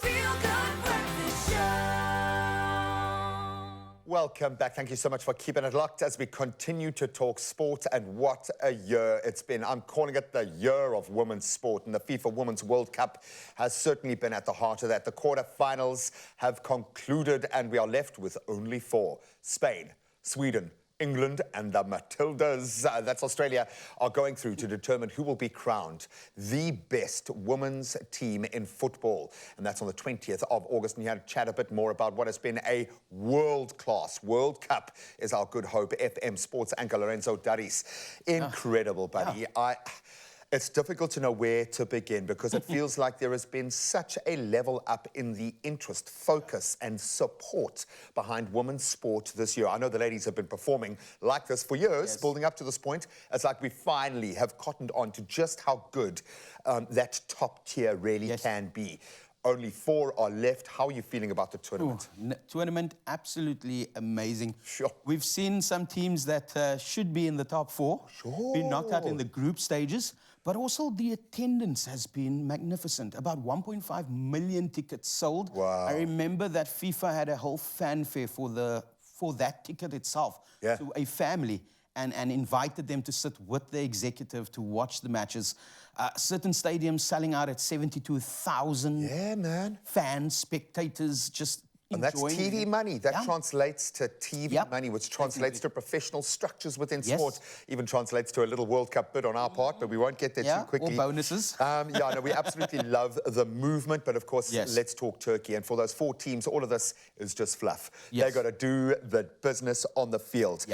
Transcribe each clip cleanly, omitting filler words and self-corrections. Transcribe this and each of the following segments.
Feel Good Breakfast Show. Welcome back. Thank you so much for keeping it locked as we continue to talk sport, and what a year it's been. I'm calling it the year of women's sport, and the FIFA Women's World Cup has certainly been at the heart of that. The quarterfinals have concluded, and we are left with only four: Spain, Sweden, England and the Matildas, that's Australia, are going through to determine who will be crowned the best women's team in football. And that's on the 20th of August. And here to chat a bit more about what has been a world-class World Cup is our good hope, FM Sports anchor Lorenzo Daris. Incredible, buddy. It's difficult to know where to begin because it feels like there has been such a level up in the interest, focus and support behind women's sport this year. I know the ladies have been performing like this for years, building up to this point. It's like we finally have cottoned on to just how good that top tier really can be. Only four are left. How are you feeling about the tournament? Tournament, absolutely amazing. Sure. We've seen some teams that should be in the top four, be knocked out in the group stages, but also the attendance has been magnificent. About 1.5 million tickets sold. Wow. I remember that FIFA had a whole fanfare for that ticket itself to a family and invited them to sit with the executive to watch the matches. Certain stadiums selling out at 72,000 fans, spectators, just and that's TV money. That translates to TV money, which translates to professional structures within sport. Even translates to a little World Cup bid on our part, but we won't get there too quickly. Or bonuses. No, we absolutely love the movement, but of course, let's talk Turkey. And for those four teams, all of this is just fluff. They've got to do the business on the field.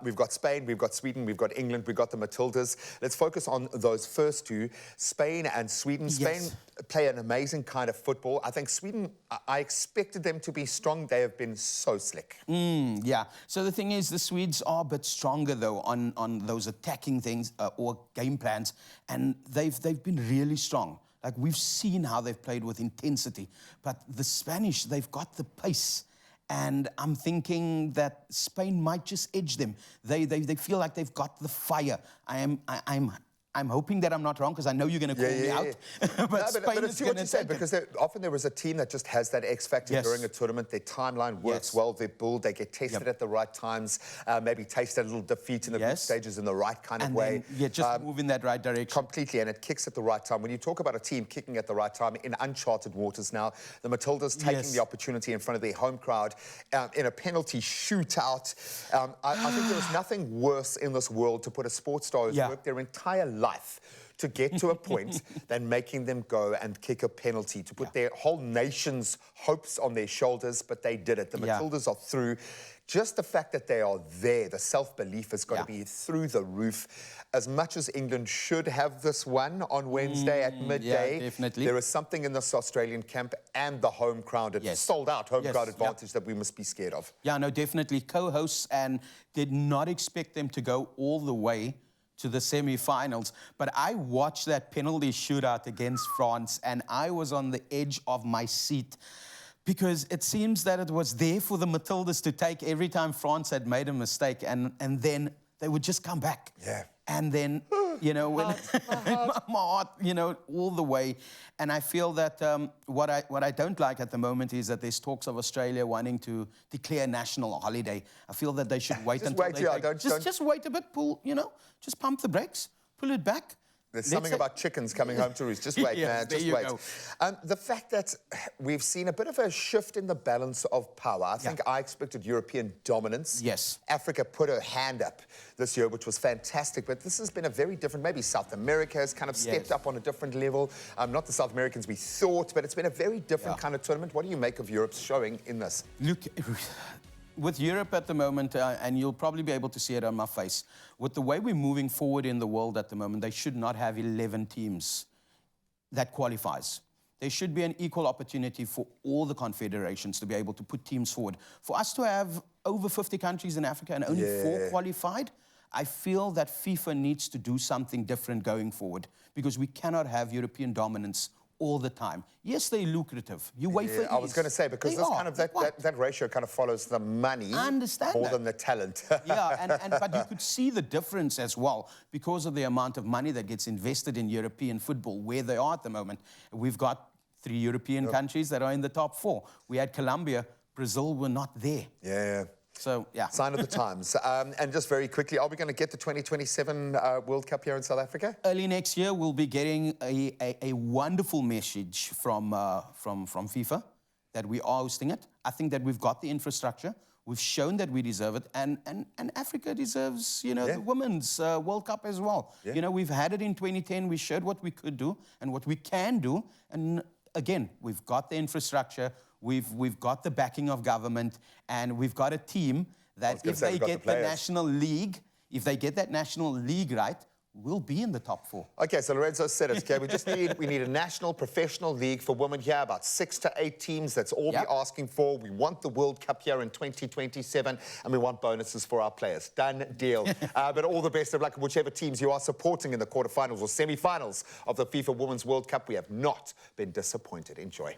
We've got Spain, we've got Sweden, we've got England, we've got the Matildas. Let's focus on those first two, Spain and Sweden. Spain play an amazing kind of football. I think Sweden, I expected them to be strong. They have been so slick. So the thing is, the Swedes are a bit stronger though on those attacking things or game plans, and they've been really strong. Like, we've seen how they've played with intensity, but the Spanish, they've got the pace. And I'm thinking that Spain might just edge them. They feel like they've got the fire. I'm hoping that I'm not wrong, because I know you're going to call me out. but it's what you said, because often there is a team that just has that X factor during a tournament. Their timeline works well, they build, they get tested at the right times, maybe taste a little defeat in the group stages in the right kind of way. Then, just move in that right direction. Completely, and it kicks at the right time. When you talk about a team kicking at the right time in uncharted waters now, the Matildas taking the opportunity in front of their home crowd in a penalty shootout. I think there is nothing worse in this world to put a sports star who's worked their entire life to get to a point than making them go and kick a penalty, to put their whole nation's hopes on their shoulders, but they did it. The Matildas are through. Just the fact that they are there, the self-belief has got to be through the roof. As much as England should have this one on Wednesday at midday, there is something in this Australian camp and the home crowd, sold out home crowd advantage that we must be scared of. Yeah, no, definitely. Co-hosts, and did not expect them to go all the way to the semi-finals. But I watched that penalty shootout against France, and I was on the edge of my seat, because it seems that it was there for the Matildas to take every time France had made a mistake, and then they would just come back. And then, you know, when my heart, you know, all the way. And I feel that what I don't like at the moment is that there's talks of Australia wanting to declare a national holiday. I feel that they should wait until just wait a bit, just pump the brakes, pull it back. There's something about chickens coming home to roost. Just wait, man, just wait. The fact that we've seen a bit of a shift in the balance of power. I think I expected European dominance. Africa put her hand up this year, which was fantastic. But this has been a very different, maybe South America has kind of stepped up on a different level. Not the South Americans we thought, but it's been a very different kind of tournament. What do you make of Europe's showing in this? Look, with Europe at the moment, and you'll probably be able to see it on my face, with the way we're moving forward in the world at the moment, they should not have 11 teams that qualifies. There should be an equal opportunity for all the confederations to be able to put teams forward. For us to have over 50 countries in Africa and only 4 qualified, I feel that FIFA needs to do something different going forward, because we cannot have European dominance all the time. Yes, they're lucrative. You wait for I was going to say, because this kind of that ratio kind of follows the money more than the talent. But you could see the difference as well because of the amount of money that gets invested in European football, where they are at the moment. We've got 3 European countries that are in the top 4. We had Colombia, Brazil were not there. Yeah. So, yeah. Sign of the times. And just very quickly, are we going to get the 2027 World Cup here in South Africa? Early next year, we'll be getting a wonderful message from FIFA that we are hosting it. I think that we've got the infrastructure. We've shown that we deserve it. And Africa deserves, the Women's World Cup as well. Yeah. We've had it in 2010. We showed what we could do and what we can do. And again, we've got the infrastructure. We've got the backing of government, and we've got a team that if they get the National League, if they get that National League right, we'll be in the top 4. Okay, so Lorenzo said it. Okay, we need a national professional league for women here, about 6 to 8 teams. That's all we're asking for. We want the World Cup here in 2027, and we want bonuses for our players. Done deal. But all the best of luck, whichever teams you are supporting in the quarterfinals or semi-finals of the FIFA Women's World Cup. We have not been disappointed. Enjoy.